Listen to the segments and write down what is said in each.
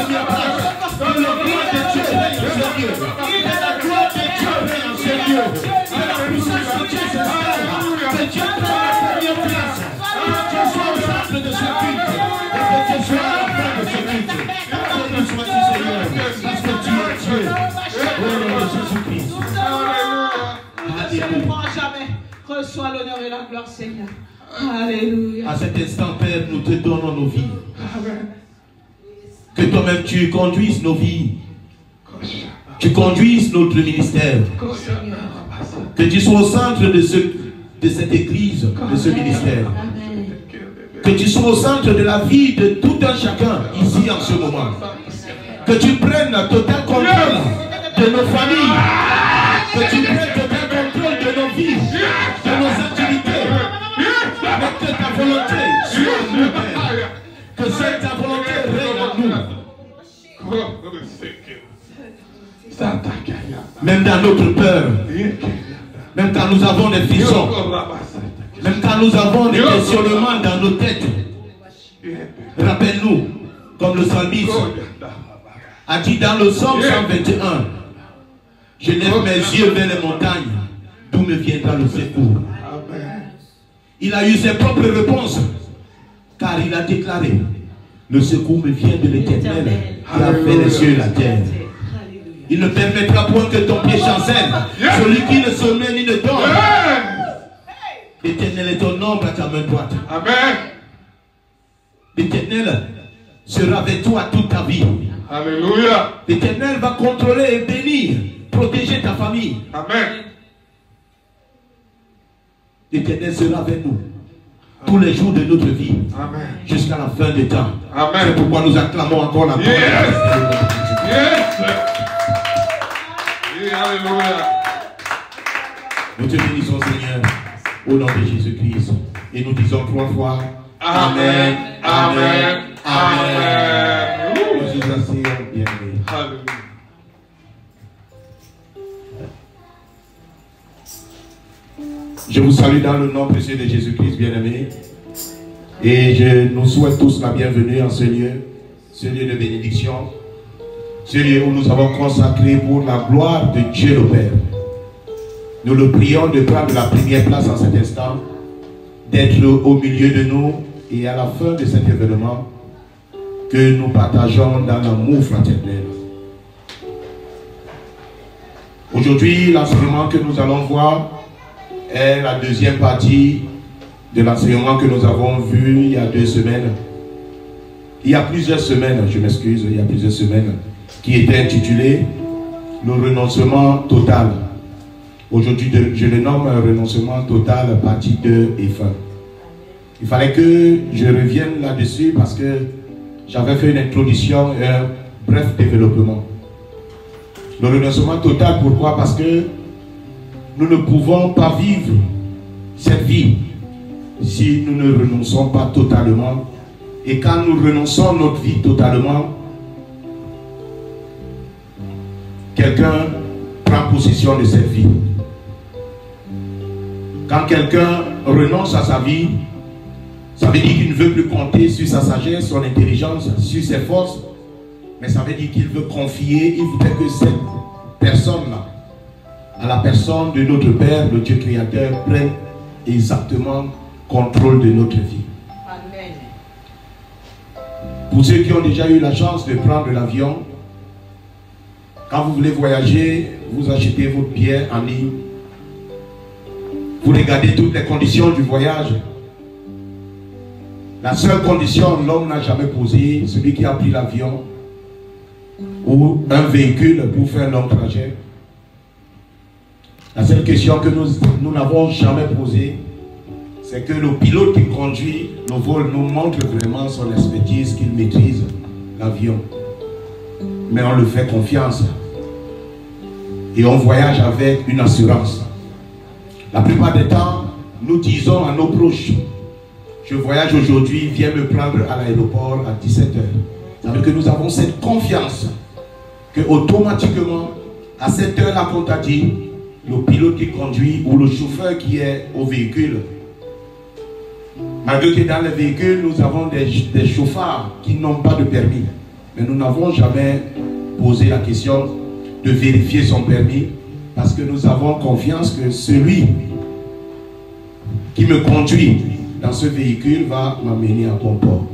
première place. Que le gloire de Dieu règne en ce lieu. Que la gloire de Dieu règne en ce lieu. Que la puissance de Dieu s'installe. Que Dieu prenne la première place. Que Dieu soit au centre de ce culte. Et que Dieu soit à la fin de ce culte. Que nous sois Seigneur. Parce que tu es Dieu. Au nom de Jésus-Christ. Alléluia. Jamais. Reçois l'honneur et la gloire, Seigneur. Alléluia. À cet instant, Père, nous te donnons nos vies. Que toi-même tu conduises nos vies. Tu conduises notre ministère. Que tu sois au centre de cette église, de ce ministère. Que tu sois au centre de la vie de tout un chacun ici en ce moment. Que tu prennes total contrôle de nos familles. Que tu prennes total contrôle de nos vies, de nos activités. Mais que ta volonté soit en nous, Père. Que cette ta volonté règne en nous. Même dans notre peur, même quand nous avons des frissons, même quand nous avons des questionnements dans nos têtes, rappelle-nous, comme le psalmiste a dit dans le psaume 121, je lève mes yeux vers les montagnes, d'où me viendra le secours. Il a eu ses propres réponses, car il a déclaré, le secours me vient de l'Éternel, qui a fait les cieux et la terre. Il ne permettra point que ton pied chancelle, celui qui ne sommeille ni ne dort. L'Éternel est ton ombre à ta main droite. Amen. L'Éternel sera avec toi toute ta vie. Alléluia. L'Éternel va contrôler et bénir, protéger ta famille. Amen. L'Éternel sera avec nous tous les jours de notre vie, jusqu'à la fin des temps. C'est pourquoi nous acclamons encore la parole. Alléluia. Nous te bénissons, Seigneur, au nom de Jésus-Christ. Et nous disons 3 fois Amen, Amen, Amen. Nous nous asseyons, bien-aimés. Je vous salue dans le nom précieux de Jésus-Christ, bien-aimés. Et je nous souhaite tous la bienvenue en ce lieu de bénédiction, ce lieu où nous avons consacré pour la gloire de Dieu le Père. Nous le prions de prendre la première place en cet instant, d'être au milieu de nous et à la fin de cet événement, que nous partageons dans l'amour fraternel. Aujourd'hui, l'enseignement que nous allons voir est la deuxième partie de l'enseignement que nous avons vu il y a 2 semaines. Il y a plusieurs semaines, je m'excuse, il y a plusieurs semaines, qui était intitulé « Le renoncement total ». Aujourd'hui, je le nomme « Renoncement total, partie 2 et fin ». Il fallait que je revienne là-dessus parce que j'avais fait une introduction et un bref développement. Le renoncement total, pourquoi? Parce que nous ne pouvons pas vivre cette vie si nous ne renonçons pas totalement. Et quand nous renonçons notre vie totalement, quelqu'un prend possession de cette vie. Quand quelqu'un renonce à sa vie, ça veut dire qu'il ne veut plus compter sur sa sagesse, son intelligence, sur ses forces, mais ça veut dire qu'il veut confier, il voudrait que cette personne-là, à la personne de notre Père, le Dieu créateur, prenne exactement contrôle de notre vie. Amen. Pour ceux qui ont déjà eu la chance de prendre l'avion, quand vous voulez voyager, vous achetez votre billet en ligne, vous regardez toutes les conditions du voyage. La seule condition l'homme n'a jamais posée, celui qui a pris l'avion ou un véhicule pour faire un long trajet, la seule question que nous n'avons jamais posée, c'est que le pilote qui conduit nos vols nous montre vraiment son expertise, qu'il maîtrise l'avion. Mais on le fait confiance. Et on voyage avec une assurance. La plupart des temps, nous disons à nos proches, je voyage aujourd'hui, viens me prendre à l'aéroport à 17 h. Ça veut dire que nous avons cette confiance que automatiquement, à cette heure-là qu'on t'a dit, le pilote qui conduit ou le chauffeur qui est au véhicule, malgré que dans le véhicule, nous avons des chauffards qui n'ont pas de permis. Mais nous n'avons jamais posé la question de vérifier son permis parce que nous avons confiance que celui qui me conduit dans ce véhicule va m'amener à bon port.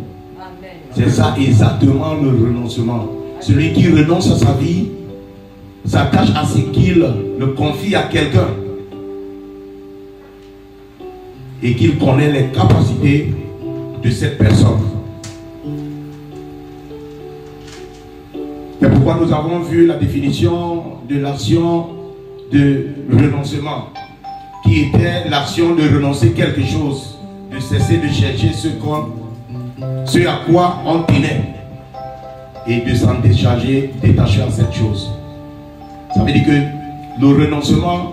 C'est ça exactement le renoncement. Celui qui renonce à sa vie s'attache à ce qu'il le confie à quelqu'un et qu'il connaît les capacités de cette personne. C'est pourquoi nous avons vu la définition de l'action de renoncement, qui était l'action de renoncer quelque chose, de cesser de chercher ce à quoi on tenait et de s'en détacher à cette chose. Ça veut dire que le renoncement,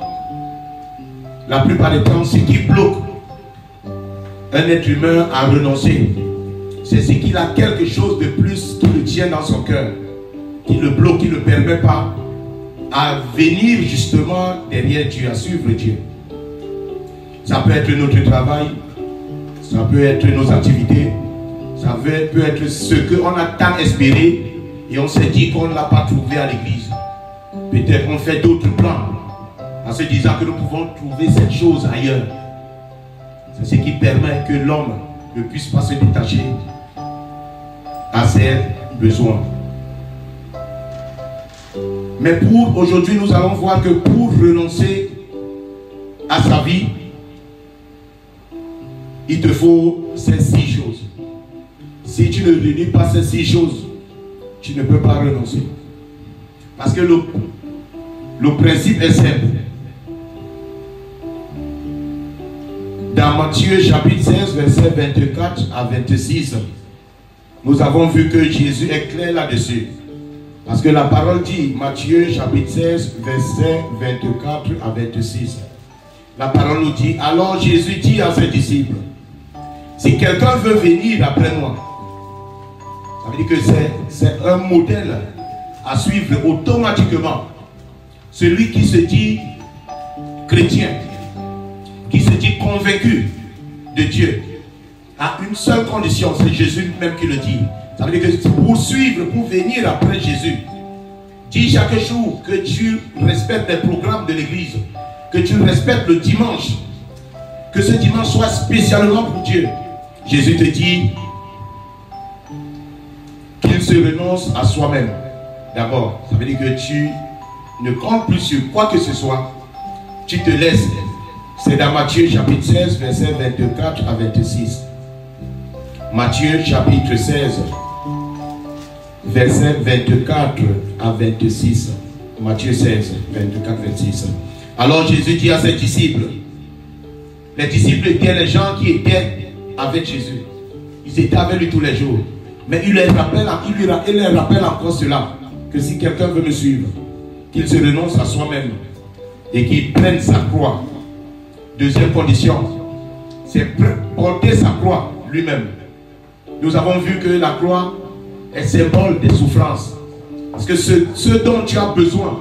la plupart du temps, ce qui bloque un être humain à renoncer, c'est ce qu'il a quelque chose de plus qui le tient dans son cœur, qui le bloque, qui ne le permet pas à venir justement derrière Dieu, à suivre Dieu. Ça peut être notre travail, ça peut être nos activités, ça peut être ce qu'on a tant espéré et on s'est dit qu'on ne l'a pas trouvé à l'église. Peut-être on fait d'autres plans en se disant que nous pouvons trouver cette chose ailleurs. C'est ce qui permet que l'homme ne puisse pas se détacher à ses besoins. Mais pour aujourd'hui, nous allons voir que pour renoncer à sa vie, il te faut ces 6 choses. Si tu ne réunis pas ces 6 choses, tu ne peux pas renoncer. Parce que le principe est simple. Dans Matthieu chapitre 16, versets 24 à 26, nous avons vu que Jésus est clair là-dessus. Parce que la parole dit, Matthieu chapitre 16, versets 24 à 26. La parole nous dit, alors Jésus dit à ses disciples, si quelqu'un veut venir après moi, ça veut dire que c'est un modèle à suivre automatiquement. Celui qui se dit chrétien, qui se dit convaincu de Dieu, a une seule condition, c'est Jésus même qui le dit. Ça veut dire que pour suivre, pour venir après Jésus, dis chaque jour que tu respectes les programmes de l'église, que tu respectes le dimanche, que ce dimanche soit spécialement pour Dieu. Jésus te dit qu'il se renonce à soi-même. D'abord, ça veut dire que tu ne comptes plus sur quoi que ce soit, tu te laisses. C'est dans Matthieu chapitre 16, versets 24 à 26. Matthieu chapitre 16, versets 24 à 26. Matthieu 16, 24, 26. Alors Jésus dit à ses disciples, les disciples étaient les gens qui étaient avec Jésus. Ils étaient avec lui tous les jours. Mais il leur rappelle encore cela, que si quelqu'un veut me suivre, qu'il se renonce à soi-même et qu'il prenne sa croix. Deuxième condition, c'est porter sa croix lui-même. Nous avons vu que la croix est symbole des souffrances. Parce que ce dont tu as besoin,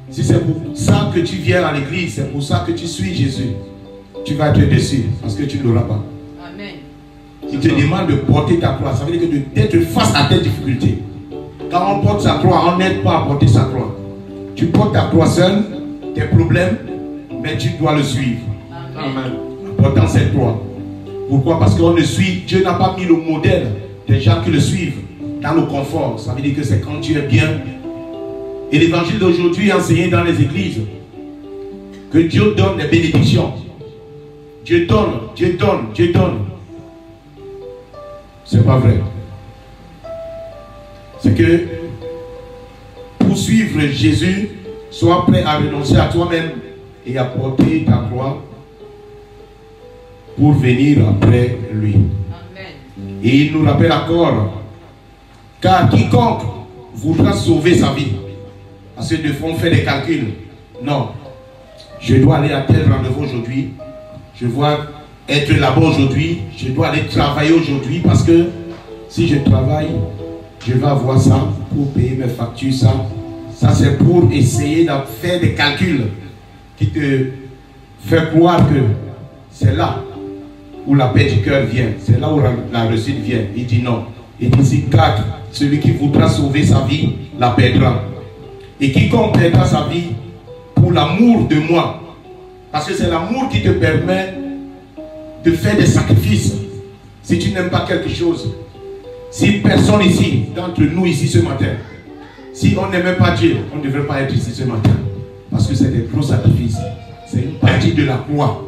si c'est pour ça que tu viens à l'église, c'est pour ça que tu suis Jésus, tu vas être déçu parce que tu ne l'auras pas. Amen. Il te demande de porter ta croix. Ça veut dire que d'être face à tes difficultés. Quand on porte sa croix, on n'aide pas à porter sa croix. Tu portes ta croix seul, tes problèmes, mais tu dois le suivre. Amen. En portant cette croix. Pourquoi? Parce qu'on le suit. Dieu n'a pas mis le modèle des gens qui le suivent dans le confort. Ça veut dire que c'est quand tu es bien. Et l'évangile d'aujourd'hui est enseigné dans les églises que Dieu donne les bénédictions. Dieu donne, Dieu donne, Dieu donne. C'est pas vrai. C'est que pour suivre Jésus, sois prêt à renoncer à toi-même et à porter ta croix pour venir après lui. Amen. Et il nous rappelle encore, car quiconque voudra sauver sa vie, parce que des fois on fait des calculs. Non, je dois aller à tel rendez-vous aujourd'hui, je dois être là-bas aujourd'hui, je dois aller travailler aujourd'hui, parce que si je travaille, je vais avoir ça pour payer mes factures, ça. Ça c'est pour essayer de faire des calculs qui te fait croire que c'est là où la paix du cœur vient, c'est là où la réussite vient. Il dit non. Il dit si celui qui voudra sauver sa vie la perdra. Et quiconque perdra sa vie pour l'amour de moi, parce que c'est l'amour qui te permet de faire des sacrifices. Si tu n'aimes pas quelque chose, si personne ici, d'entre nous ici ce matin, si on n'aimait pas Dieu, on ne devrait pas être ici ce matin. Parce que c'est des gros sacrifices. C'est une partie de la croix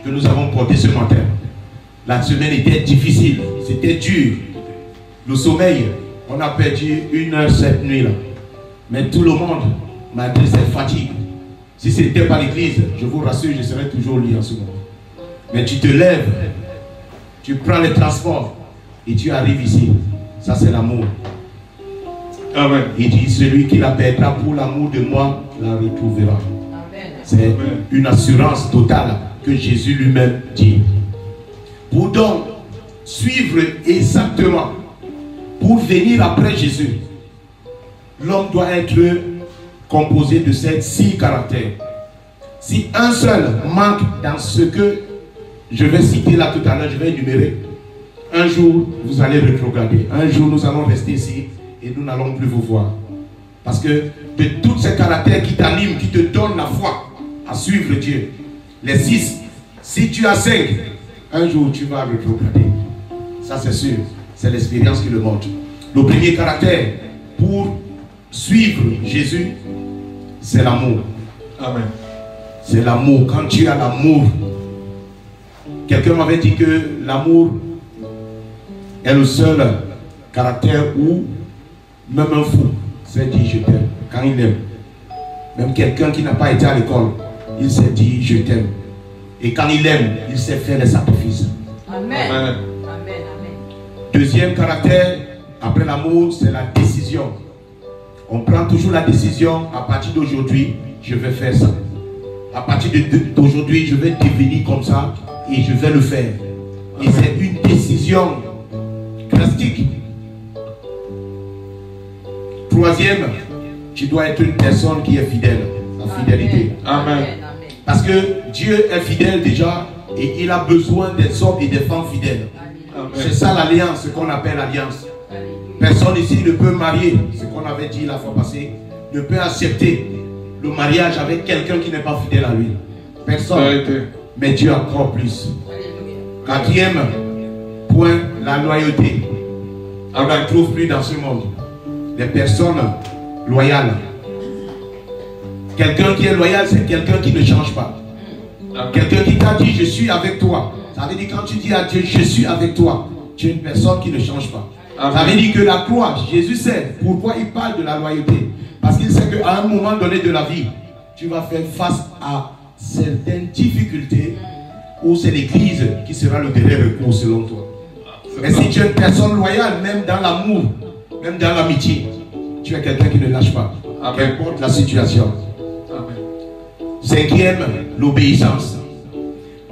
que nous avons portée ce matin. La semaine était difficile, c'était dur. Le sommeil, on a perdu 1 heure cette nuit-là. Mais tout le monde, malgré cette fatigue, si ce n'était pas l'église, je vous rassure, je serais toujours au lit en ce moment. Mais tu te lèves, tu prends les transports et tu arrives ici. Ça, c'est l'amour. Amen. Il dit, celui qui la perdra pour l'amour de moi, la retrouvera. C'est une assurance totale que Jésus lui-même dit. Pour donc suivre exactement, pour venir après Jésus, l'homme doit être composé de ces 6 caractères. Si un seul manque dans ce que je vais citer là tout à l'heure, je vais énumérer, un jour vous allez rétrograder, un jour nous allons rester ici et nous n'allons plus vous voir. Parce que de tous ces caractères qui t'animent, qui te donnent la foi à suivre Dieu, les 6, si tu as 5, un jour tu vas rétrograder. Ça c'est sûr, c'est l'expérience qui le montre. Le premier caractère pour suivre Jésus, c'est l'amour. Amen. C'est l'amour. Quand tu as l'amour, quelqu'un m'avait dit que l'amour est le seul caractère où même un fou s'est dit je t'aime quand il aime. Même quelqu'un qui n'a pas été à l'école, il s'est dit je t'aime. Et quand il aime, il sait faire les sacrifices. Amen. Amen. Amen. Deuxième caractère, après l'amour, c'est la décision. On prend toujours la décision, à partir d'aujourd'hui, je vais faire ça. À partir d'aujourd'hui, je vais devenir comme ça et je vais le faire. Et c'est une décision drastique. Troisième, tu dois être une personne qui est fidèle. La fidélité. Amen. Parce que Dieu est fidèle déjà et il a besoin des hommes et des femmes fidèles. C'est ça l'alliance, ce qu'on appelle l'alliance. Personne ici ne peut marier, ce qu'on avait dit la fois passée, ne peut accepter le mariage avec quelqu'un qui n'est pas fidèle à lui. Personne. Mais Dieu encore plus. Quatrième point, la loyauté. On ne la trouve plus dans ce monde. Les personnes loyales. Quelqu'un qui est loyal, c'est quelqu'un qui ne change pas. Quelqu'un qui t'a dit je suis avec toi. Ça veut dire quand tu dis à Dieu je suis avec toi, tu es une personne qui ne change pas. Ça veut dire que la croix, Jésus sait pourquoi il parle de la loyauté. Parce qu'il sait qu'à un moment donné de la vie, tu vas faire face à certaines difficultés où c'est l'église qui sera le dernier recours selon toi. Mais si tu es une personne loyale, même dans l'amour, même dans l'amitié, tu es quelqu'un qui ne lâche pas. Qu'importe la situation. Cinquième, l'obéissance.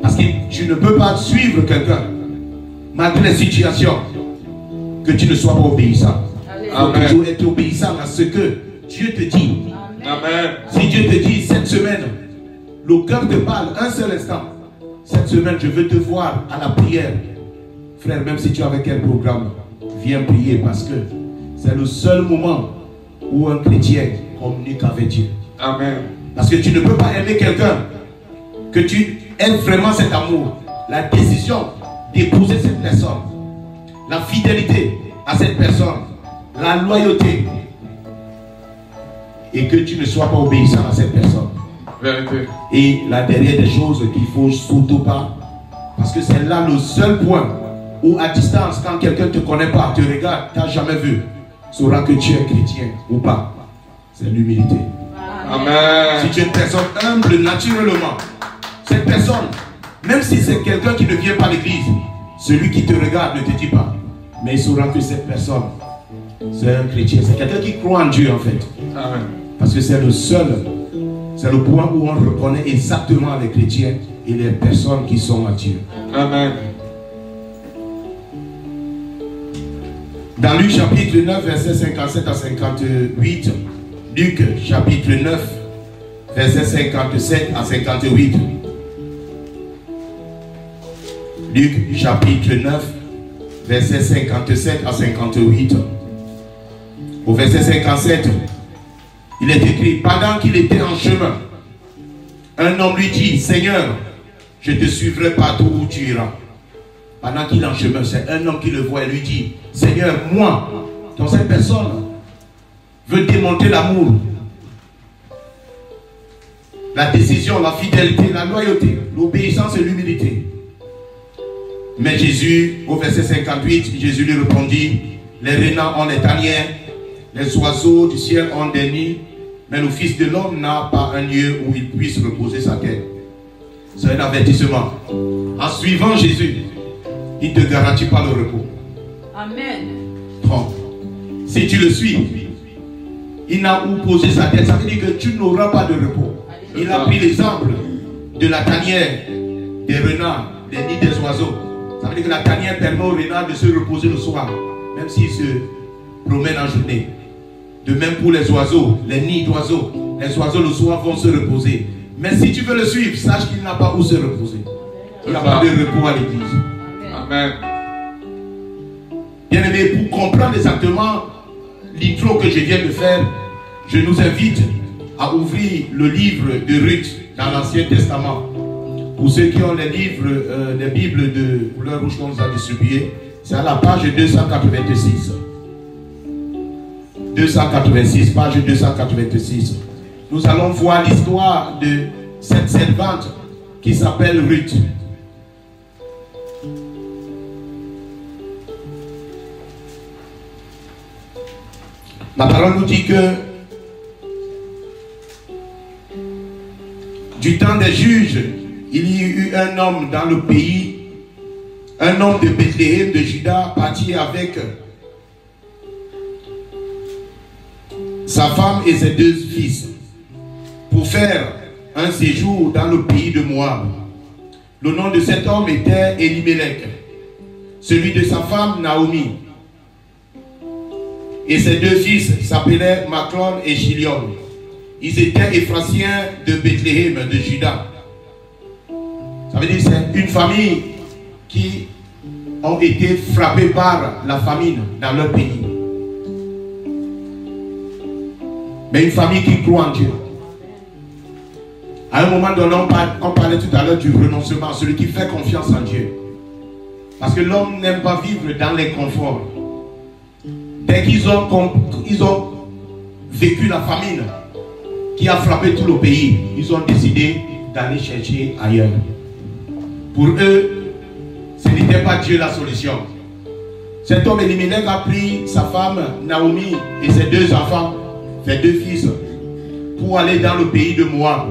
Parce que tu ne peux pas suivre quelqu'un malgré les situations que tu ne sois pas obéissant. Il faut toujours être obéissant à ce que Dieu te dit. Amen. Si Dieu te dit cette semaine, le cœur te parle un seul instant. Cette semaine, je veux te voir à la prière. Frère, même si tu as avec quel programme, viens prier parce que c'est le seul moment où un chrétien communique avec Dieu. Amen. Parce que tu ne peux pas aimer quelqu'un que tu aimes vraiment cet amour. La décision d'épouser cette personne, la fidélité à cette personne, la loyauté, et que tu ne sois pas obéissant à cette personne. Vérité. Et la dernière des choses qu'il faut surtout pas, parce que c'est là le seul point où à distance, quand quelqu'un ne te connaît pas, te regarde, tu n'as jamais vu, saura que tu es chrétien ou pas. C'est l'humilité. Amen. Si tu es une personne humble naturellement, cette personne, même si c'est quelqu'un qui ne vient pas à l'église, celui qui te regarde ne te dit pas, mais il saura que cette personne, c'est un chrétien, c'est quelqu'un qui croit en Dieu en fait. Amen. Parce que c'est le seul, c'est le point où on reconnaît exactement les chrétiens et les personnes qui sont à Dieu. Amen. Dans Luc chapitre 9, versets 57 à 58, Luc chapitre 9, versets 57 à 58. Luc chapitre 9, versets 57 à 58. Au verset 57, il est écrit, pendant qu'il était en chemin, un homme lui dit, Seigneur, je te suivrai partout où tu iras. Pendant qu'il est en chemin, c'est un homme qui le voit et lui dit, Seigneur, moi, dans cette personne, veut démontrer l'amour, la décision, la fidélité, la loyauté, l'obéissance et l'humilité. Mais Jésus, au verset 58, Jésus lui répondit, les renards ont des tanières, les oiseaux du ciel ont des nids, mais le Fils de l'homme n'a pas un lieu où il puisse reposer sa tête. C'est un avertissement. En suivant Jésus, il ne te garantit pas le repos. Amen. 30. Si tu le suis, il n'a où poser sa tête. Ça veut dire que tu n'auras pas de repos. Il a pris l'exemple de la tanière, des renards, des nids des oiseaux. Ça veut dire que la tanière permet aux renards de se reposer le soir, même s'ils se promènent en journée. De même pour les oiseaux, les nids d'oiseaux. Les oiseaux le soir vont se reposer. Mais si tu veux le suivre, sache qu'il n'a pas où se reposer. Il n'y a pas de repos à l'église. Amen. Bien aimé, pour comprendre exactement l'intro que je viens de faire, je nous invite à ouvrir le livre de Ruth dans l'Ancien Testament. Pour ceux qui ont les livres, les Bibles de couleur rouge qu'on nous a distribuées, c'est à la page 286. 286, page 286. Nous allons voir l'histoire de cette servante qui s'appelle Ruth. La parole nous dit que du temps des juges, il y a eu un homme dans le pays, un homme de Bethléem de Juda, parti avec sa femme et ses deux fils pour faire un séjour dans le pays de Moab. Le nom de cet homme était Elimelech, celui de sa femme Naomi. Et ses deux fils s'appelaient Maclon et Chilion. Ils étaient Éphrasiens de Bethléem, de Juda. Ça veut dire que c'est une famille qui ont été frappés par la famine dans leur pays. Mais une famille qui croit en Dieu. À un moment donné, on parlait tout à l'heure du renoncement, celui qui fait confiance en Dieu. Parce que l'homme n'aime pas vivre dans les conforts. Dès qu'ils ont vécu la famine qui a frappé tout le pays, ils ont décidé d'aller chercher ailleurs. Pour eux, ce n'était pas Dieu la solution. Cet homme Elimelech a pris sa femme Naomi et ses deux enfants, ses deux fils, pour aller dans le pays de Moab.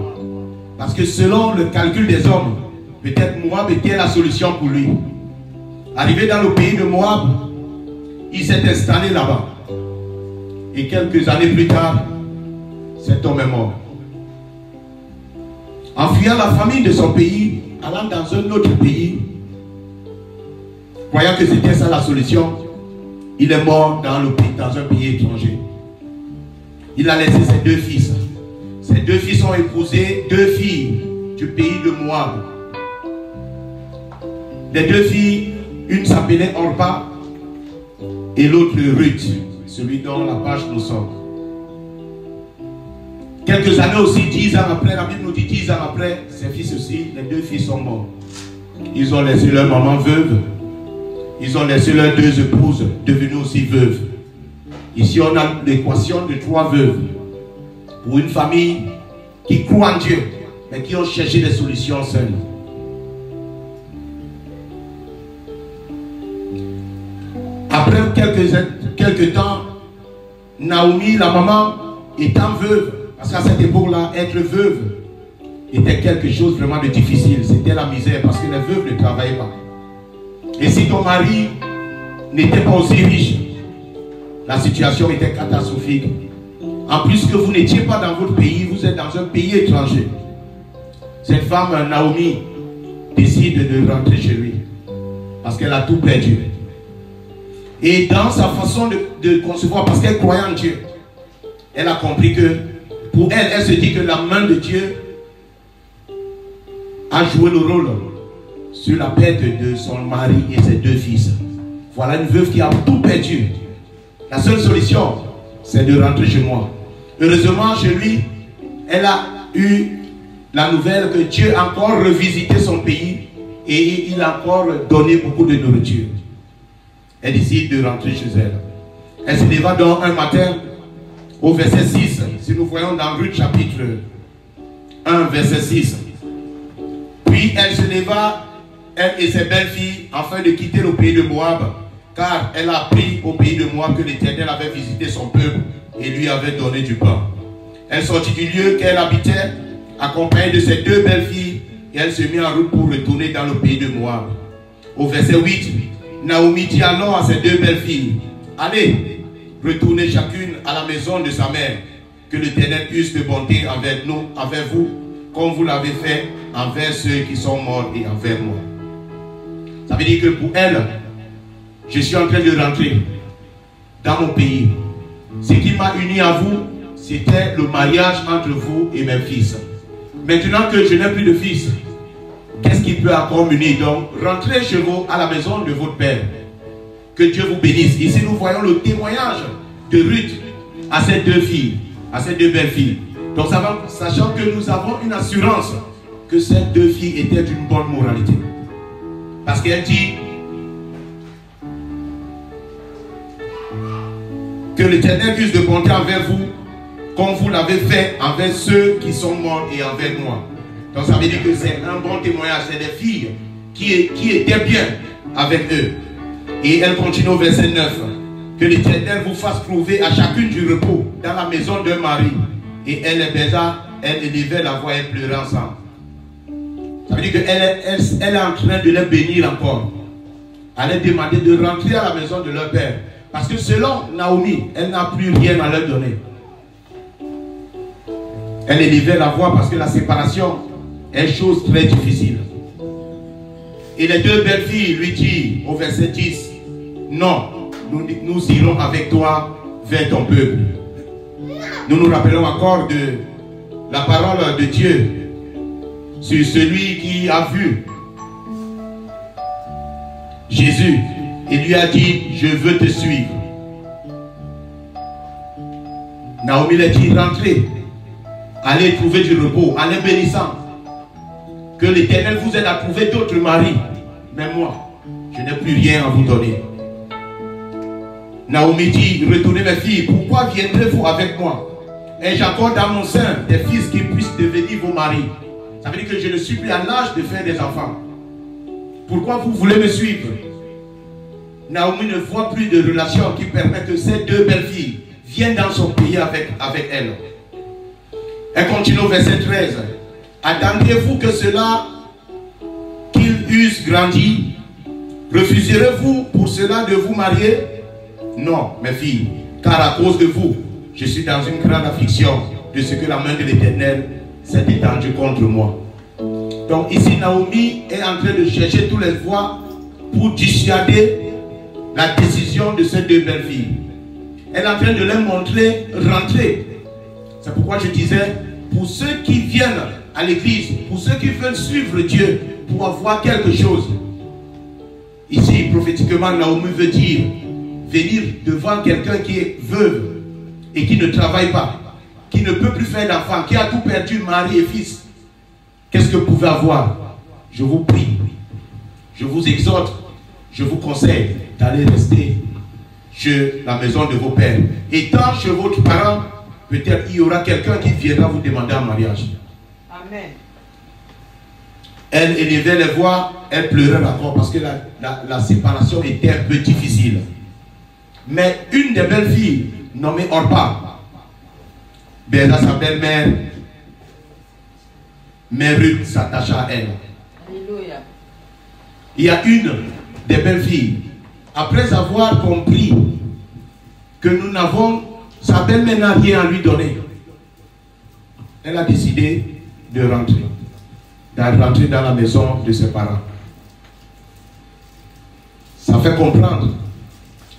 Parce que selon le calcul des hommes, peut-être Moab était la solution pour lui. Arrivé dans le pays de Moab, il s'est installé là-bas. Et quelques années plus tard, cet homme est mort. En fuyant la famine de son pays, allant dans un autre pays, croyant que c'était ça la solution, il est mort dans un pays étranger. Il a laissé ses deux fils. Ses deux fils ont épousé deux filles du pays de Moab. Les deux filles, une s'appelait Orpa et l'autre Ruth, celui dont la page nous sort. Quelques années aussi, 10 ans après, la Bible nous dit 10 ans après, ses fils aussi, les deux filles sont morts. Ils ont laissé leur maman veuve. Ils ont laissé leurs deux épouses devenues aussi veuves. Ici, on a l'équation de 3 veuves. Pour une famille qui croit en Dieu, mais qui ont cherché des solutions seules. Après quelques temps, Naomi, la maman, étant veuve, parce qu'à cette époque-là, être veuve était quelque chose vraiment de difficile. C'était la misère parce que les veuves ne travaillaient pas. Et si ton mari n'était pas aussi riche, la situation était catastrophique. En plus que vous n'étiez pas dans votre pays, vous êtes dans un pays étranger. Cette femme, Naomi, décide de rentrer chez lui parce qu'elle a tout perdu. Et dans sa façon de concevoir, parce qu'elle croyait en Dieu, elle a compris que pour elle, elle se dit que la main de Dieu a joué le rôle sur la perte de son mari et ses deux fils. Voilà une veuve qui a tout perdu. La seule solution, c'est de rentrer chez moi. Heureusement, chez lui, elle a eu la nouvelle que Dieu a encore revisité son pays et il a encore donné beaucoup de nourriture. Elle décide de rentrer chez elle. Elle se leva donc un matin au verset 6. Si nous voyons dans Ruth chapitre 1, verset 6. Puis elle se leva, elle et ses belles-filles, afin de quitter le pays de Moab, car elle a appris au pays de Moab que l'Éternel avait visité son peuple et lui avait donné du pain. Elle sortit du lieu qu'elle habitait, accompagnée de ses deux belles-filles, et elle se mit en route pour retourner dans le pays de Moab. Au verset 8, Naomi dit alors à ses deux belles-filles, allez, retournez chacune à la maison de sa mère, que l'Éternel use de bonté envers nous, envers vous, comme vous l'avez fait envers ceux qui sont morts et envers moi. Ça veut dire que pour elle, je suis en train de rentrer dans mon pays. Ce qui m'a uni à vous, c'était le mariage entre vous et mes fils. Maintenant que je n'ai plus de fils, qu'est-ce qui peut encore m'unir? Donc, rentrez chez vous à la maison de votre père. Que Dieu vous bénisse. Ici, nous voyons le témoignage de Ruth à ces deux filles, à ces deux belles filles. Donc, sachant que nous avons une assurance que ces deux filles étaient d'une bonne moralité. Parce qu'elle dit que l'Éternel use de bonté envers vous, comme vous l'avez fait envers ceux qui sont morts et envers moi. Donc ça veut dire que c'est un bon témoignage. C'est des filles qui étaient bien avec eux. Et elle continue au verset 9. Que l'Éternel vous fasse trouver à chacune du repos dans la maison d'un mari. Et elle les baisa, elle élevait la voix et pleurait ensemble. Ça veut dire qu'elle est en train de les bénir encore. Elle est demandée de rentrer à la maison de leur père. Parce que selon Naomi, elle n'a plus rien à leur donner. Elle élevait la voix parce que la séparation est chose très difficile. Et les deux belles filles lui disent au verset 10, non, nous irons avec toi vers ton peuple. Nous nous rappelons encore de la parole de Dieu sur celui qui a vu Jésus et lui a dit, je veux te suivre. Naomi lui a dit, rentrez, allez trouver du repos, allez bénissant. Que l'Éternel vous aide à trouver d'autres maris. Mais moi, je n'ai plus rien à vous donner. Naomi dit, retournez mes filles, pourquoi viendrez-vous avec moi? Et j'accorde dans mon sein des fils qui puissent devenir vos maris. Ça veut dire que je ne suis plus à l'âge de faire des enfants. Pourquoi vous voulez me suivre? Naomi ne voit plus de relation qui permet que ces deux belles filles viennent dans son pays avec elle. Elle continue au verset 13. Attendrez-vous que cela qu'ils eussent grandi? Refuserez-vous pour cela de vous marier? Non, mes filles, car à cause de vous, je suis dans une grande affliction de ce que la main de l'Éternel s'est étendue contre moi. Donc ici, Naomi est en train de chercher toutes les voies pour dissuader la décision de ces deux belles filles. Elle est en train de leur montrer rentrer. C'est pourquoi je disais, pour ceux qui viennent à l'église, pour ceux qui veulent suivre Dieu, pour avoir quelque chose. Ici, prophétiquement, Naomi veut dire, venir devant quelqu'un qui est veuve et qui ne travaille pas, qui ne peut plus faire d'enfants, qui a tout perdu, mari et fils. Qu'est-ce que vous pouvez avoir? Je vous prie, je vous exhorte, je vous conseille d'aller rester chez la maison de vos pères. Et tant chez votre parent, peut-être il y aura quelqu'un qui viendra vous demander un mariage. Amen. Elle élevait les voix, elle pleurait encore parce que la séparation était un peu difficile. Mais une des belles filles, nommée Orpa, Béza, sa belle-mère, mais Ruth s'attacha à elle. Alléluia. Il y a une des belles filles, après avoir compris que nous n'avons, sa belle-mère n'a rien à lui donner, elle a décidé de rentrer dans la maison de ses parents. Ça fait comprendre.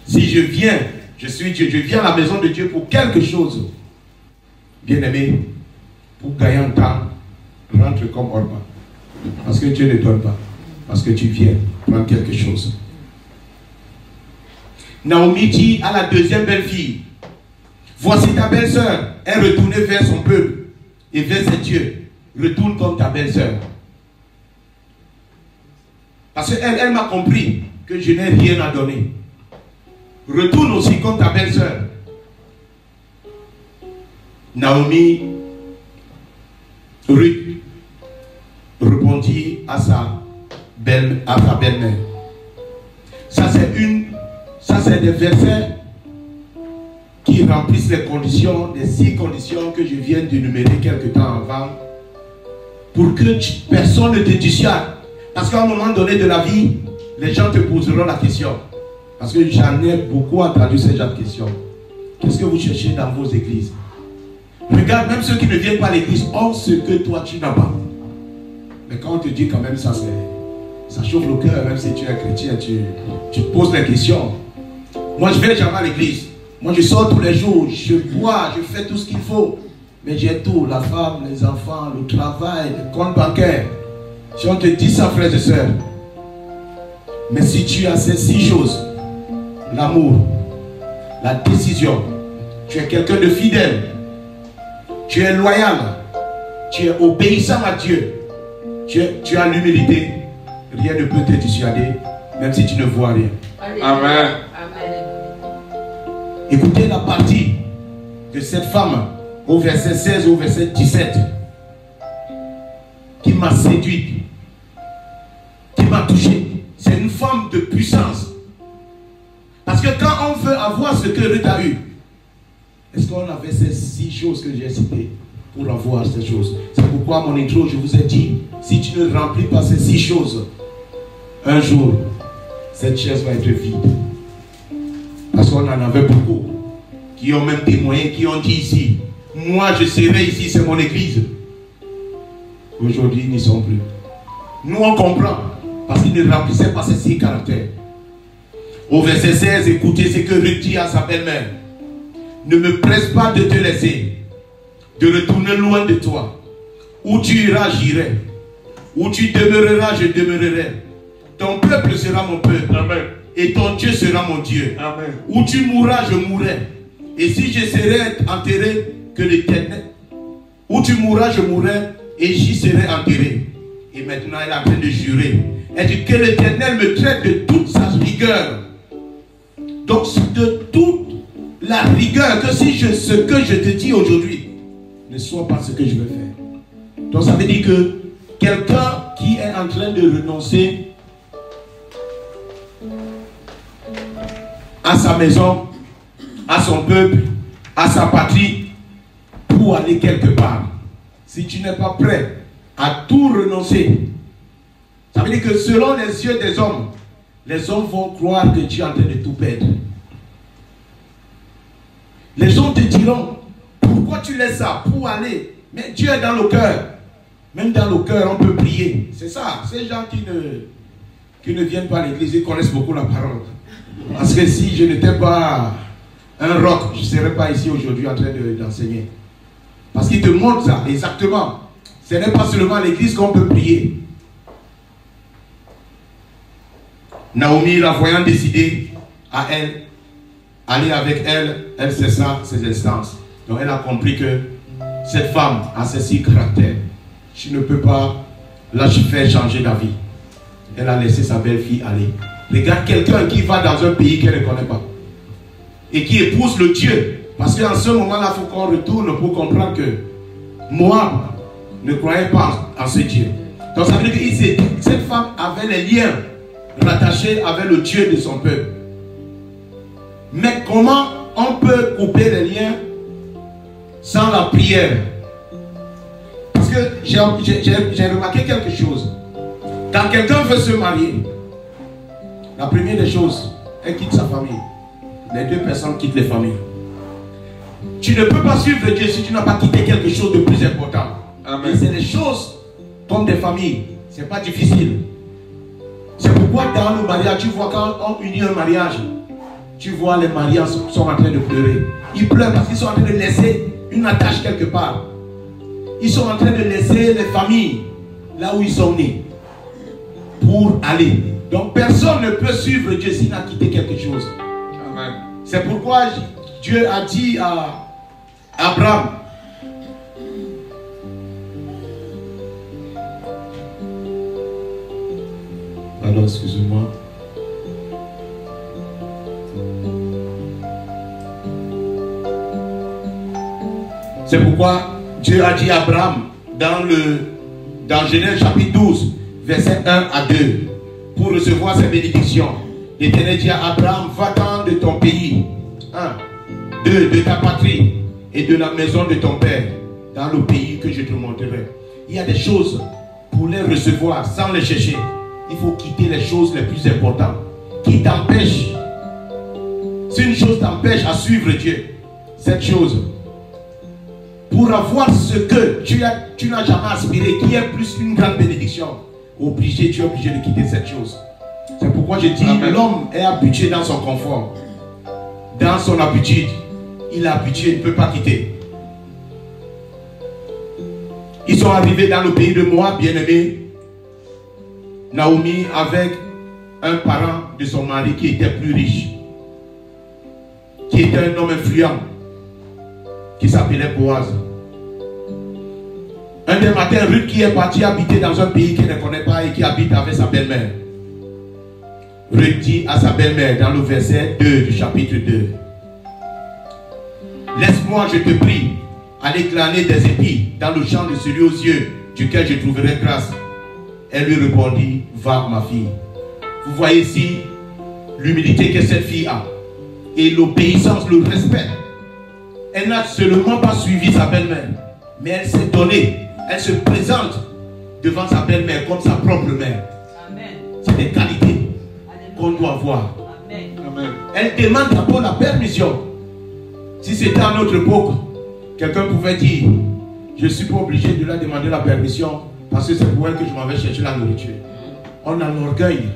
Si je viens, je suis Dieu, je viens à la maison de Dieu pour quelque chose. Bien-aimé, pour gagner un temps, rentre comme Orpa. Parce que Dieu ne donne pas. Parce que tu viens prendre quelque chose. Naomi dit à la deuxième belle-fille, voici ta belle-sœur, elle retournait vers son peuple et vers ses dieux. Retourne comme ta belle-sœur. Parce qu'elle m'a compris que je n'ai rien à donner. Retourne aussi comme ta belle-sœur. Naomi, Ruth, répondit à sa belle-mère. Ça c'est des versets qui remplissent les conditions, les 6 conditions que je viens d'énumérer quelque temps avant, pour que personne ne te dissuade. Parce qu'à un moment donné de la vie, les gens te poseront la question. Parce que j'en ai beaucoup entendu ces gens de questions. Qu'est-ce que vous cherchez dans vos églises? Regarde, même ceux qui ne viennent pas à l'église ont ce que toi tu n'as pas. Mais quand on te dit quand même ça, ça chauffe le cœur, même si tu es chrétien, tu te poses la question. Moi je vais jamais à l'église. Moi je sors tous les jours, je bois, je fais tout ce qu'il faut. Mais j'ai tout, la femme, les enfants, le travail, le compte bancaire. Si on te dit ça, frères et sœurs, mais si tu as ces 6 choses, l'amour, la décision, tu es quelqu'un de fidèle, tu es loyal, tu es obéissant à Dieu, tu as l'humilité, rien ne peut te dissuader, même si tu ne vois rien. Amen. Écoutez la partie de cette femme au verset 16 au verset 17 qui m'a séduite, qui m'a touché. C'est une femme de puissance. Parce que quand on veut avoir ce que Ruth a eu, est-ce qu'on avait ces 6 choses que j'ai citées pour avoir ces choses? C'est pourquoi mon intro, je vous ai dit, si tu ne remplis pas ces 6 choses, un jour, cette chaise va être vide. Parce qu'on en avait beaucoup qui ont même témoigné, qui ont dit ici, moi je serai ici, c'est mon église. Aujourd'hui, ils n'y sont plus. Nous on comprend, parce qu'ils ne remplissaient pas ces 6 caractères. Au verset 16, écoutez ce que Ruth dit à sa belle-mère. Ne me presse pas de te laisser, de retourner loin de toi. Où tu iras, j'irai. Où tu demeureras, je demeurerai. Ton peuple sera mon peuple. Amen. Et ton Dieu sera mon Dieu. Amen. Où tu mourras, je mourrai. Et si je serai enterré, que l'Éternel. Où tu mourras, je mourrai. Et j'y serai enterré. Et maintenant, elle est en train de jurer. Elle dit que l'Éternel me traite de toute sa rigueur. Donc, de toute la rigueur, que si ce que je te dis aujourd'hui ne soit pas ce que je veux faire. Donc, ça veut dire que quelqu'un qui est en train de renoncer à sa maison, à son peuple, à sa patrie, pour aller quelque part. Si tu n'es pas prêt à tout renoncer, ça veut dire que selon les yeux des hommes, les hommes vont croire que tu es en train de tout perdre. Les gens te diront, pourquoi tu laisses ça pour aller? Mais Dieu est dans le cœur. Même dans le cœur, on peut prier. C'est ça. Ces gens qui ne viennent pas à l'église, ils connaissent beaucoup la parole. Parce que si je n'étais pas un roc, je ne serais pas ici aujourd'hui en train d'enseigner. Parce qu'ils te montrent ça, exactement. Ce n'est pas seulement à l'église qu'on peut prier. Naomi, la voyant décider à elle, aller avec elle, elle cessa ses instances. Donc elle a compris que cette femme a ces 6 caractères. Tu ne peux pas la faire changer d'avis. Elle a laissé sa belle-fille aller. Regarde quelqu'un qui va dans un pays qu'elle ne connaît pas. Et qui épouse le Dieu. Parce qu'en ce moment-là, il faut qu'on retourne pour comprendre que Moab ne croyait pas en ce Dieu. Donc ça veut dire que cette femme avait les liens rattachés avec le Dieu de son peuple. Mais comment on peut couper les liens sans la prière? Parce que j'ai remarqué quelque chose. Quand quelqu'un veut se marier, la première des choses, elle quitte sa famille. Les 2 personnes quittent les familles. Tu ne peux pas suivre Dieu si tu n'as pas quitté quelque chose de plus important. Amen. Et c'est des choses comme des familles. Ce n'est pas difficile. C'est pourquoi dans le mariage, tu vois quand on unit un mariage, tu vois les mariés sont en train de pleurer. Ils pleurent parce qu'ils sont en train de laisser une attache quelque part. Ils sont en train de laisser les familles là où ils sont nés pour aller. Donc personne ne peut suivre Dieu s'il a quitté quelque chose. C'est pourquoi Dieu a dit à Abraham, pardon, excusez-moi. C'est pourquoi Dieu a dit à Abraham dans Genèse chapitre 12, versets 1 à 2, pour recevoir ces bénédictions. L'Éternel dit à Abraham, va-t'en de ton pays, 1, 2, de ta patrie et de la maison de ton père, dans le pays que je te montrerai. Il y a des choses, pour les recevoir sans les chercher, il faut quitter les choses les plus importantes qui t'empêchent. Si une chose t'empêche à suivre Dieu, cette chose, pour avoir ce que tu n'as jamais aspiré, qui est plus une grande bénédiction, tu es obligé de quitter cette chose. C'est pourquoi je dis, l'homme est habitué dans son confort, dans son habitude. Il est habitué, il ne peut pas quitter. Ils sont arrivés dans le pays de Moab, bien-aimé. Naomi avec un parent de son mari qui était plus riche, qui était un homme influent, qui s'appelait Boaz. Un des matins, Ruth qui est partie habiter dans un pays qu'elle ne connaît pas et qui habite avec sa belle-mère. Ruth dit à sa belle-mère dans le verset 2 du chapitre 2, laisse-moi, je te prie, aller glaner des épis dans le champ de celui aux yeux duquel je trouverai grâce. Elle lui répondit, va ma fille. Vous voyez ici l'humilité que cette fille a et l'obéissance, le respect. Elle n'a seulement pas suivi sa belle-mère, mais elle s'est donnée. Elle se présente devant sa belle-mère comme sa propre mère. C'est des qualités qu'on doit avoir. Amen. Elle demande d'abord la permission. Si c'était à notre époque, quelqu'un pouvait dire, je ne suis pas obligé de la demander la permission parce que c'est pour elle que je m'en vais chercher la nourriture. On a l'orgueil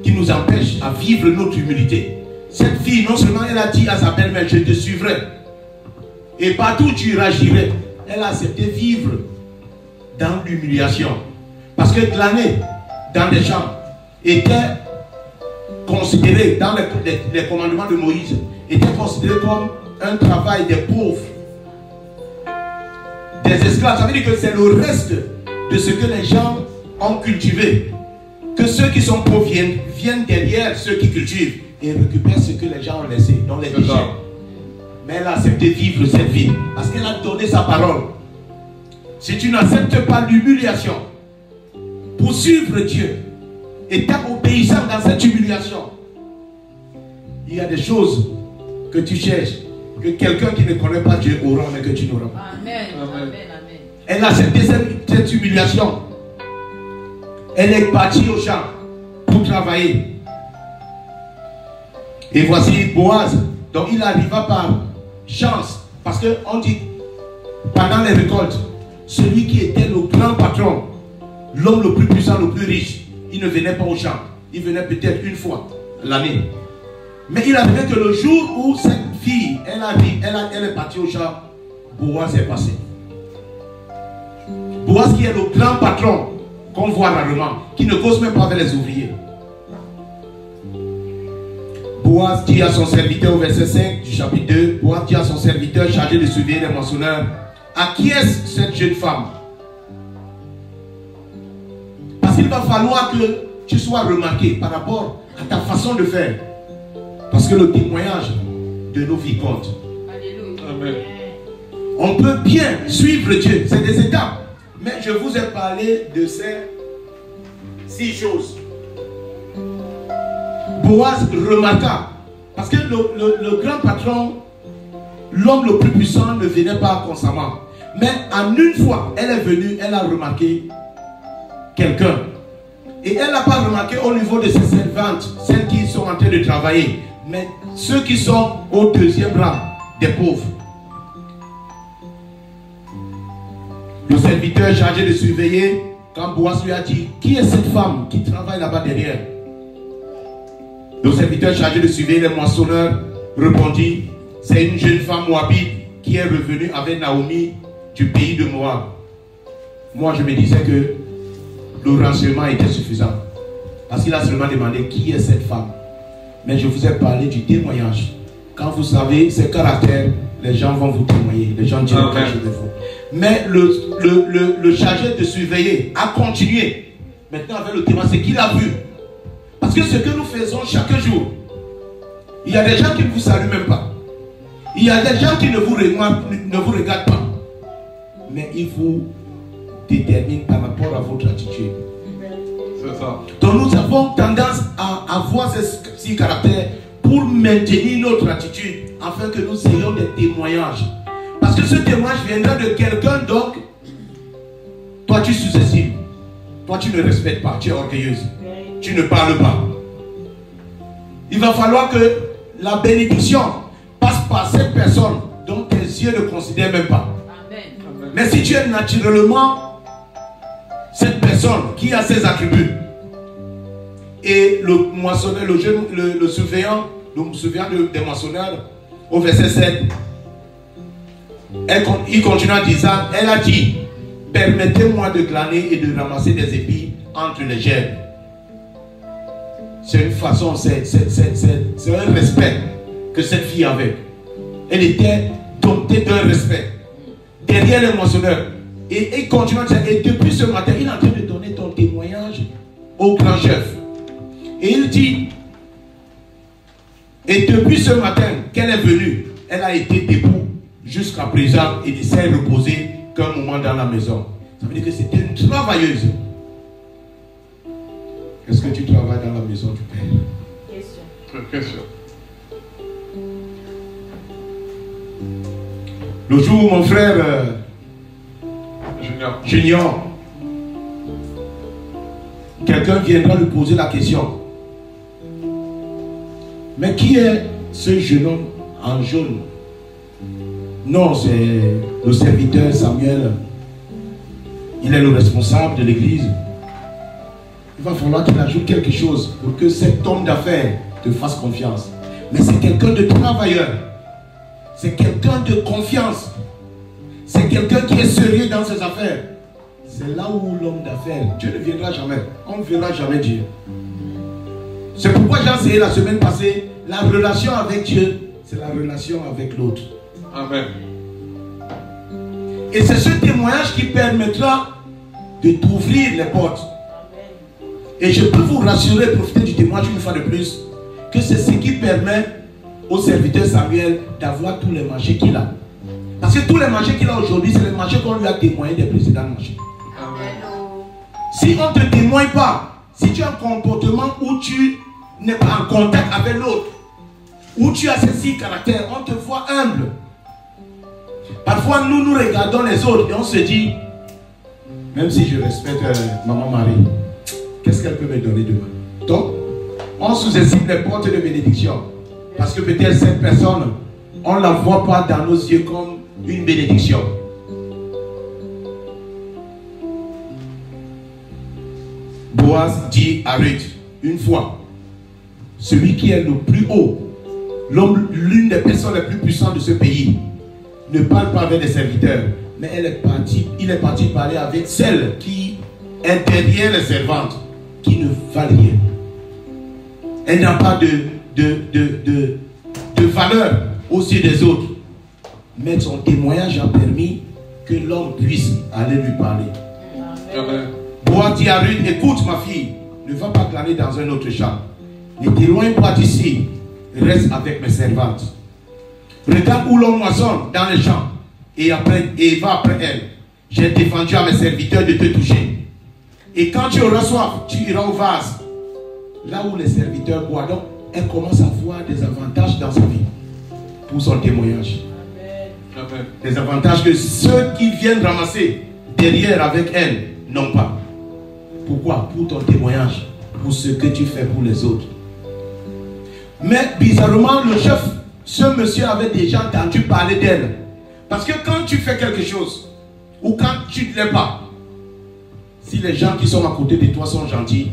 qui nous empêche à vivre notre humilité. Cette fille, non seulement elle a dit à sa belle-mère, je te suivrai. Et partout tu iras, j'irai. Elle a accepté de vivre dans l'humiliation. Parce que glaner dans des champs était considéré, dans les commandements de Moïse, était considéré comme un travail des pauvres, des esclaves. Ça veut dire que c'est le reste de ce que les gens ont cultivé. Que ceux qui sont pauvres viennent derrière ceux qui cultivent et récupèrent ce que les gens ont laissé, dans les déchets. Mais elle a accepté de vivre cette vie parce qu'elle a donné sa parole. Si tu n'acceptes pas l'humiliation pour suivre Dieu et t'es obéissant dans cette humiliation, il y a des choses que tu cherches, que quelqu'un qui ne connaît pas Dieu aura, mais que tu n'auras pas. Amen. Amen. Elle a accepté cette humiliation. Elle est partie au champ pour travailler. Et voici Boaz. Donc il arriva par chance. Parce qu'on dit, pendant les récoltes, celui qui était le grand patron, l'homme le plus puissant, le plus riche, il ne venait pas au champ. Il venait peut-être une fois l'année. Mais il arrivait que le jour où cette fille, elle est partie au champ, Boaz est passé. Boaz qui est le grand patron, qu'on voit rarement, qui ne cause même pas avec les ouvriers. Boaz dit à son serviteur au verset 5 du chapitre 2, Boaz dit à son serviteur chargé de surveiller les moissonneurs, à qui est cette jeune femme? Parce qu'il va falloir que tu sois remarqué par rapport à ta façon de faire. Parce que le témoignage de nos vies compte. Alléluia. Amen. On peut bien suivre Dieu, c'est des étapes. Mais je vous ai parlé de ces 6 choses. Boaz remarqua, parce que le grand patron, l'homme le plus puissant ne venait pas constamment. Mais en une fois, elle est venue, elle a remarqué quelqu'un. Et elle n'a pas remarqué au niveau de ses servantes, celles qui sont en train de travailler, mais ceux qui sont au deuxième rang des pauvres. Le serviteur chargé de surveiller, quand Boaz lui a dit, qui est cette femme qui travaille là-bas derrière? Le serviteur chargé de surveiller les moissonneurs répondit, c'est une jeune femme moabite qui est revenue avec Naomi du pays de Moab. Moi je me disais que le renseignement était suffisant. Parce qu'il a seulement demandé qui est cette femme. Mais je vous ai parlé du témoignage. Quand vous savez ses caractères, les gens vont vous témoigner. Les gens diront quelque chose de vous. Mais le chargé de surveiller a continué. Maintenant avec le témoin, c'est qu'il a vu. Parce que ce que nous faisons chaque jour, il y a des gens qui ne vous saluent même pas. Il y a des gens qui ne vous regardent pas. Mais ils vous déterminent par rapport à votre attitude. C'est ça. Donc nous avons tendance à avoir ces caractères pour maintenir notre attitude afin que nous ayons des témoignages. Parce que ce témoignage viendra de quelqu'un, donc toi tu sous-estimes, toi tu ne respectes pas, tu es orgueilleuse, tu ne parles pas. Il va falloir que la bénédiction passe par cette personne dont tes yeux ne considèrent même pas. Amen. Mais si tu es naturellement cette personne qui a ses attributs, et le moissonneur, le surveillant des moissonneurs, au verset 7, il continue en disant, elle a dit, permettez-moi de glaner et de ramasser des épis entre les gerbes. C'est une façon, c'est un respect que cette fille avait. Elle était domptée d'un respect derrière les moissonneurs. Et il continue à dire, et depuis ce matin, il est en train de donner ton témoignage au grand chef. Et il dit, et depuis ce matin qu'elle est venue, elle a été debout jusqu'à présent et ne s'est reposée qu'un moment dans la maison. Ça veut dire que c'était une travailleuse. Est-ce que tu travailles dans la maison du Père? Question. Le jour où mon frère Junior, quelqu'un viendra lui poser la question. Mais qui est ce jeune homme en jaune? Non, c'est le serviteur Samuel. Il est le responsable de l'église. Il va falloir qu'il ajoute quelque chose pour que cet homme d'affaires te fasse confiance. Mais c'est quelqu'un de travailleur. C'est quelqu'un de confiance. C'est quelqu'un qui est sérieux dans ses affaires. C'est là où l'homme d'affaires, Dieu ne viendra jamais. On ne verra jamais Dieu. C'est pourquoi j'ai enseigné la semaine passée, la relation avec Dieu, c'est la relation avec l'autre. Amen. Et c'est ce témoignage qui permettra de t'ouvrir les portes. Et je peux vous rassurer, profiter du témoignage une fois de plus, que c'est ce qui permet au serviteur Samuel d'avoir tous les marchés qu'il a. Parce que tous les marchés qu'il a aujourd'hui, c'est les marchés qu'on lui a témoigné des précédents marchés. Si on ne te témoigne pas, si tu as un comportement où tu n'es pas en contact avec l'autre, où tu as ces 6 caractères, on te voit humble. Parfois, nous regardons les autres et on se dit, même si je respecte Maman Marie, qu'est-ce qu'elle peut me donner demain? Donc, on sous-estime les portes de bénédiction. Parce que peut-être cette personne, on ne la voit pas dans nos yeux comme une bénédiction. Boaz dit à Ruth, une fois, celui qui est le plus haut, l'une des personnes les plus puissantes de ce pays, ne parle pas avec des serviteurs, mais il est parti parler avec celle qui est derrière les servantes, qui ne valent rien. Elle n'a pas de valeur aux yeux des autres. Mais son témoignage a permis que l'homme puisse aller lui parler. Amen. Boaz dit à Ruth, écoute ma fille, ne va pas glaner dans un autre champ. Ne t'éloigne pas d'ici, reste avec mes servantes. Regarde où l'on moissonne dans les champs et va après elle. J'ai défendu à mes serviteurs de te toucher. Et quand tu auras soif, tu iras au vase. Là où les serviteurs boivent, donc elle commence à voir des avantages dans sa vie pour son témoignage. Amen. Des avantages que ceux qui viennent ramasser derrière avec elle n'ont pas. Pourquoi? Pour ton témoignage, pour ce que tu fais pour les autres. Mais bizarrement, le chef, ce monsieur avait déjà entendu parler d'elle. Parce que quand tu fais quelque chose, ou quand tu ne l'es pas, si les gens qui sont à côté de toi sont gentils,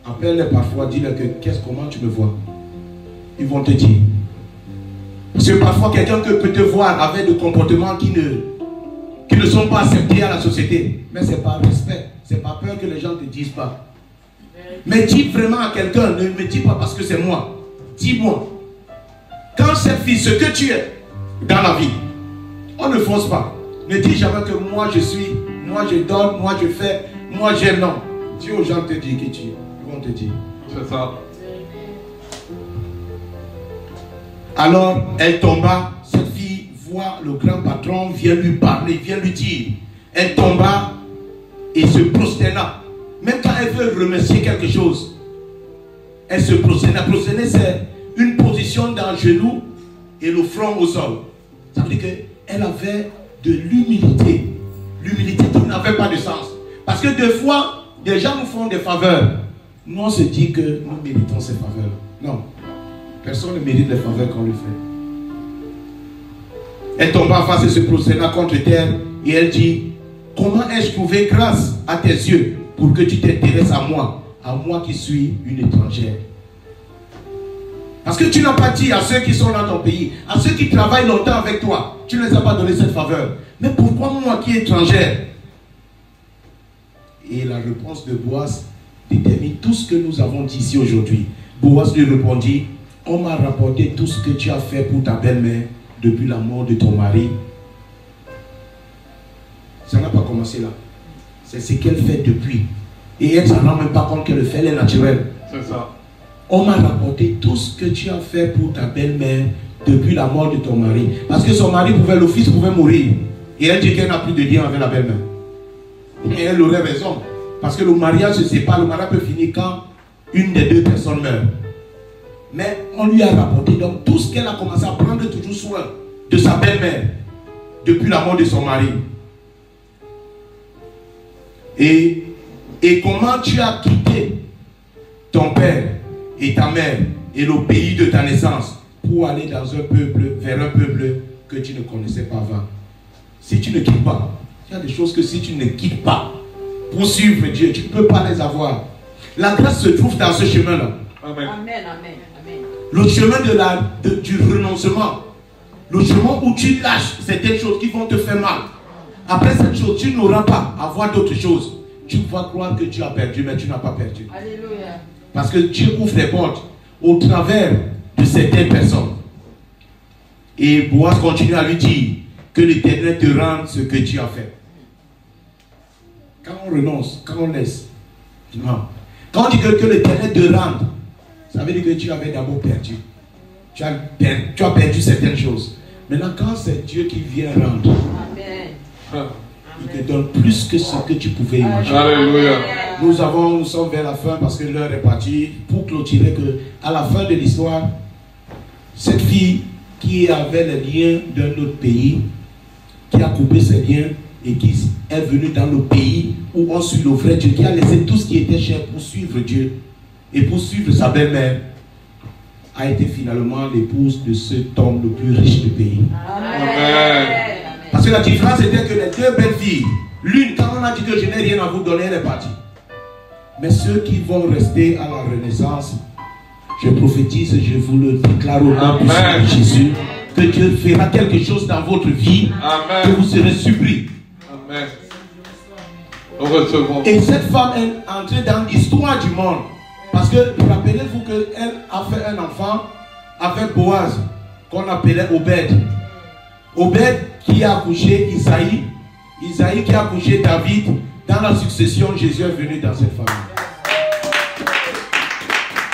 appelle-les parfois, dis-leur que comment tu me vois. Ils vont te dire. Parce que parfois quelqu'un peut te voir avec des comportements qui ne sont pas acceptés à la société. Mais c'est par respect, c'est par peur que les gens ne te disent pas. Mais dis vraiment à quelqu'un, ne me dis pas parce que c'est moi. dis-moi, quand cette fille, ce que tu es dans la vie, on ne force pas. Ne dis jamais que moi je suis, moi je donne, moi je fais, moi j'aime. Non. Dis aux gens te dire qui tu es. Ils vont te dire. C'est ça. Alors elle tomba, cette fille voit le grand patron, vient lui parler, vient lui dire. Elle tomba et se prosterna. Même quand elle veut remercier quelque chose, elle se prosterna. Prosterner, c'est une position d'un genou et le front au sol. Ça veut dire qu'elle avait de l'humilité. L'humilité qui n'avait pas de sens. Parce que des fois, des gens nous font des faveurs. Nous, on se dit que nous méritons ces faveurs. Non. Personne ne mérite les faveurs qu'on lui fait. Elle tomba en face et se prosterna contre terre. Et elle dit, comment ai-je trouvé grâce à tes yeux pour que tu t'intéresses à moi qui suis une étrangère? Parce que tu n'as pas dit à ceux qui sont dans ton pays, à ceux qui travaillent longtemps avec toi, tu ne les as pas donné cette faveur. Mais pourquoi moi qui est étrangère? Et la réponse de Boaz détermine tout ce que nous avons dit ici aujourd'hui. Boaz lui répondit, on m'a rapporté tout ce que tu as fait pour ta belle-mère depuis la mort de ton mari. Ça n'a pas commencé là. C'est ce qu'elle fait depuis. Et elle ne s'en rend même pas compte que le fait est naturel. C'est ça. On m'a rapporté tout ce que tu as fait pour ta belle-mère depuis la mort de ton mari. Parce que son mari pouvait, le fils pouvait mourir. Et elle dit qu'elle n'a plus de lien avec la belle-mère. Et elle aurait raison. Parce que le mariage se sépare, le mariage peut finir quand une des deux personnes meurt. Mais on lui a rapporté donc tout ce qu'elle a commencé à prendre toujours soin de sa belle-mère depuis la mort de son mari. Et comment tu as quitté ton père et ta mère et le pays de ta naissance pour aller dans un peuple, vers un peuple que tu ne connaissais pas avant. Si tu ne quittes pas, il y a des choses que si tu ne quittes pas pour suivre Dieu, tu ne peux pas les avoir. La grâce se trouve dans ce chemin-là. Amen. Amen, amen, amen. Le chemin du renoncement. Le chemin où tu lâches certaines choses qui vont te faire mal. Après cette chose, tu n'auras pas à voir d'autres choses. Tu vas croire que tu as perdu, mais tu n'as pas perdu. Alléluia. Parce que Dieu ouvre les portes au travers de certaines personnes. Et Boaz continue à lui dire que l'Éternel te rende ce que tu as fait. Quand on renonce, quand on laisse, non. Quand on dit que l'Éternel te rende, ça veut dire que tu avais d'abord perdu. Tu as perdu certaines choses. Maintenant, quand c'est Dieu qui vient rendre, Amen. il te donne plus que ce que tu pouvais imaginer. Alléluia. Nous sommes vers la fin parce que l'heure est partie. Pour clôturer que à la fin de l'histoire, cette fille qui avait les liens d'un autre pays, qui a coupé ses liens et qui est venue dans le pays où on suit le vrai Dieu, qui a laissé tout ce qui était cher pour suivre Dieu et pour suivre sa belle-mère, a été finalement l'épouse de cet homme le plus riche du pays. Amen. Parce que la différence était que les deux belles filles, l'une, quand on a dit que je n'ai rien à vous donner, elle est partie. Mais ceux qui vont rester à la Renaissance, je prophétise et je vous le déclare au nom de Jésus, que Dieu fera quelque chose dans votre vie, Amen. que vous serez surpris. Amen. Nous recevons. Et cette femme est entrée dans l'histoire du monde. Parce que rappelez-vous qu'elle a fait un enfant avec Boaz, qu'on appelait Obed. Obed qui a accouché Isaïe. Isaïe qui a accouché David. Dans la succession, Jésus est venu dans cette famille.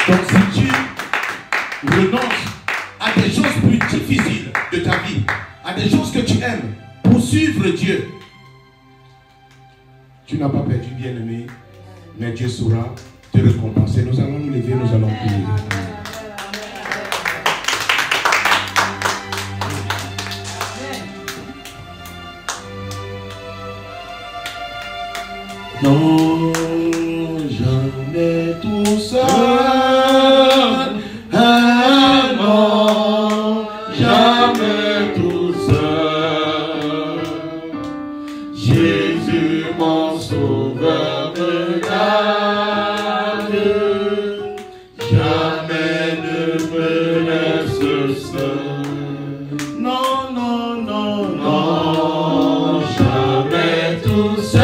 Donc si tu renonces à des choses plus difficiles de ta vie, à des choses que tu aimes, pour suivre Dieu, tu n'as pas perdu, bien-aimé, mais Dieu saura te récompenser. Nous allons nous lever, nous allons prier. Non, jamais tout seul. Ah non, jamais tout seul. Jésus mon sauveur me garde. Jamais ne me laisse seul. Non, non, non, non, jamais tout seul.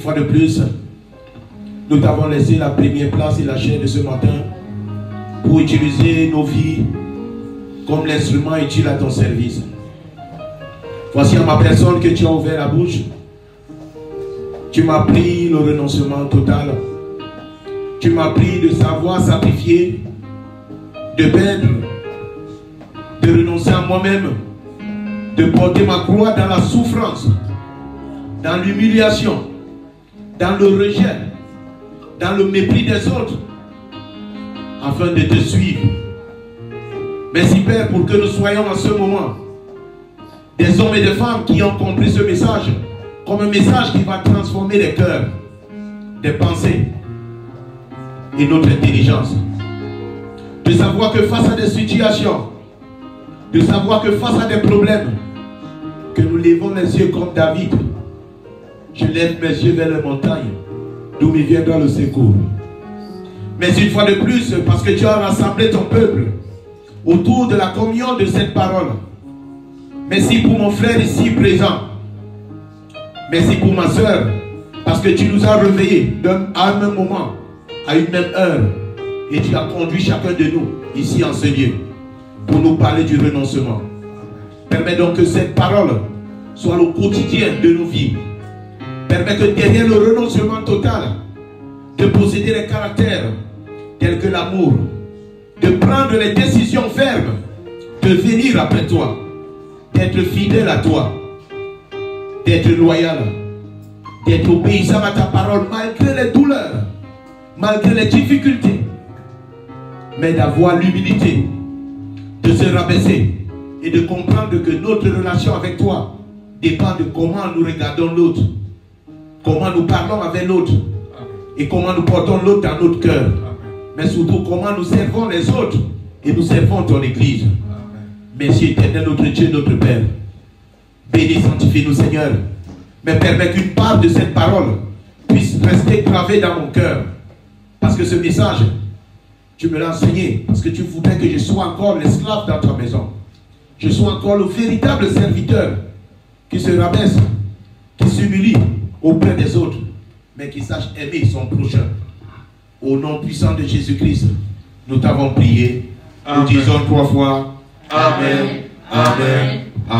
fois de plus, nous t'avons laissé la première place et la chair de ce matin pour utiliser nos vies comme l'instrument utile à ton service. Voici à ma personne que tu as ouvert la bouche. Tu m'as pris le renoncement total. Tu m'as pris de savoir sacrifier, de perdre, de renoncer à moi-même, de porter ma croix dans la souffrance, dans l'humiliation, dans le rejet, dans le mépris des autres, afin de te suivre. Merci Père pour que nous soyons en ce moment des hommes et des femmes qui ont compris ce message comme un message qui va transformer les cœurs, des pensées et notre intelligence. De savoir que face à des situations, de savoir que face à des problèmes, que nous levons les yeux comme David. Je lève mes yeux vers les montagnes, d'où me viendra le secours. Mais une fois de plus, parce que tu as rassemblé ton peuple autour de la communion de cette parole. Merci pour mon frère ici présent. Merci pour ma soeur, parce que tu nous as réveillés à un même moment, à une même heure. Et tu as conduit chacun de nous ici en ce lieu pour nous parler du renoncement. Permets donc que cette parole soit le quotidien de nos vies. Permets que derrière le renoncement total, de posséder les caractères tels que l'amour, de prendre les décisions fermes, de venir après toi, d'être fidèle à toi, d'être loyal, d'être obéissant à ta parole malgré les douleurs, malgré les difficultés, mais d'avoir l'humilité de se rabaisser et de comprendre que notre relation avec toi dépend de comment nous regardons l'autre, comment nous parlons avec l'autre et comment nous portons l'autre dans notre cœur, mais surtout comment nous servons les autres et nous servons ton Église. Merci éternel notre Dieu, notre Père. Bénis, sanctifie-nous Seigneur, mais permets qu'une part de cette parole puisse rester gravée dans mon cœur, parce que ce message tu me l'as enseigné, parce que tu voudrais que je sois encore l'esclave dans ta maison. Je sois encore le véritable serviteur qui se rabaisse, qui s'humilie auprès des autres, mais qui sache aimer son prochain. Au nom puissant de Jésus-Christ, nous t'avons prié. Nous disons 3 fois Amen, Amen, Amen.